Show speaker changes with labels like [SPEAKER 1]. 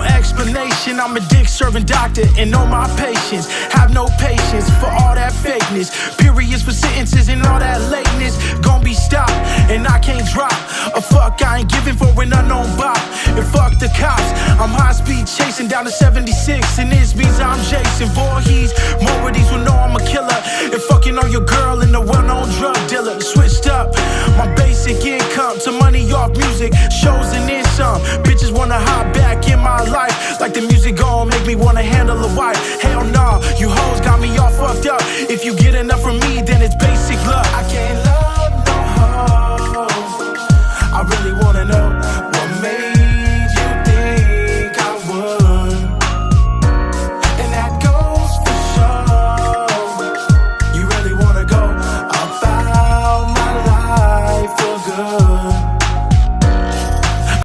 [SPEAKER 1] explanation, I'm a dick-serving doctor and know my patience. Have no patience for all that fakeness. Periods for sentences and all that lateness. Gon' be stopped, and I can't drop a fuck I ain't giving for an unknown bop. And fuck the cops, I'm high-speed chasing down to 76. And this means I'm Jason Voorhees. More of these will know I'm a killer. And fucking on your girl and a well-known drug dealer. Switched up my basic income to money off music, shows and then some.